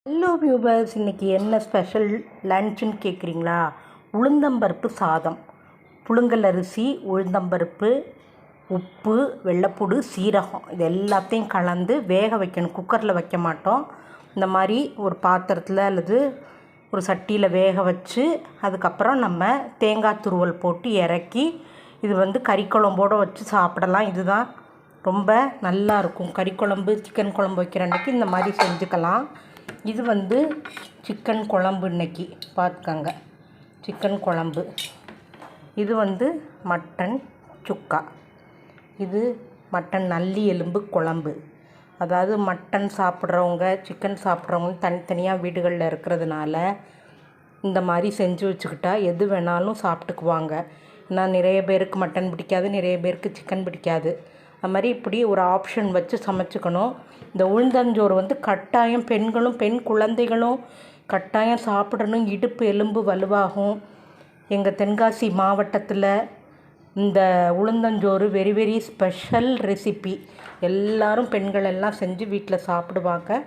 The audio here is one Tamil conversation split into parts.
ஹலோ வியூவர்ஸ், இன்றைக்கி என்ன ஸ்பெஷல் லன்ச்சுன்னு கேட்குறீங்களா? உளுந்தம்பருப்பு சாதம், புழுங்கல் அரிசி, உளுந்தம்பருப்பு, உப்பு, வெள்ளைப்பூடு, சீரகம் இது எல்லாத்தையும் கலந்து வேக வைக்கணும். குக்கரில் வைக்க மாட்டோம். இந்த மாதிரி ஒரு பாத்திரத்தில் அல்லது ஒரு சட்டியில் வேக வச்சு அதுக்கப்புறம் நம்ம தேங்காய் துருவல் போட்டு இறக்கி இது கறிக்குழம்போடு வச்சு சாப்பிடலாம். இதுதான் ரொம்ப நல்லாயிருக்கும். கறிக்குழம்பு, சிக்கன் குழம்பு வைக்கிற அன்றைக்கி இந்த மாதிரி செஞ்சுக்கலாம். இது சிக்கன் குழம்பு. இன்றைக்கி பார்த்துக்கங்க, சிக்கன் குழம்பு. இது மட்டன் சுக்கா. இது மட்டன் நல்லி எலும்பு குழம்பு. அதாவது மட்டன் சாப்பிட்றவங்க, சிக்கன் சாப்பிட்றவங்க தனித்தனியாக வீடுகளில் இருக்கிறதுனால இந்த மாதிரி செஞ்சு வச்சுக்கிட்டா எது வேணாலும் சாப்பிட்டுக்குவாங்க. ஏன்னா நிறைய பேருக்கு மட்டன் பிடிக்காது, நிறைய பேருக்கு சிக்கன் பிடிக்காது. அது மாதிரி இப்படி ஒரு ஆப்ஷன் வச்சு சமைச்சிக்கணும். இந்த உளுந்தஞ்சோறு கட்டாயம் பெண்களும் பெண் குழந்தைகளும் கட்டாயம் சாப்பிடணும். இடுப்பு எலும்பு வலுவாகும். எங்கள் தென்காசி மாவட்டத்தில் இந்த உளுந்தஞ்சோறு வெரி வெரி ஸ்பெஷல் ரெசிபி. எல்லோரும் பெண்கள் எல்லாம் செஞ்சு வீட்டில் சாப்பிடுவாங்க.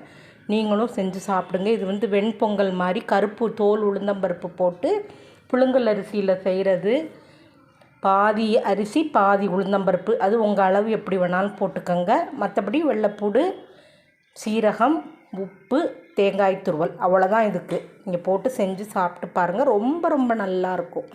நீங்களும் செஞ்சு சாப்பிடுங்க. இது வெண்பொங்கல் மாதிரி கருப்பு தோல் உளுந்தம்பருப்பு போட்டு புழுங்கல் அரிசியில் செய்கிறது. பாதி அரிசி பாதி உளுந்தம்பருப்பு, அது உங்கள் அளவு எப்படி வேணாலும் போட்டுக்கோங்க. மற்றபடி வெள்ளைப்பூடு, சீரகம், உப்பு, தேங்காய் துருவல், அவ்வளோதான். இதுக்கு நீங்கள் போட்டு செஞ்சு சாப்பிட்டு பாருங்கள். ரொம்ப ரொம்ப நல்லாயிருக்கும்.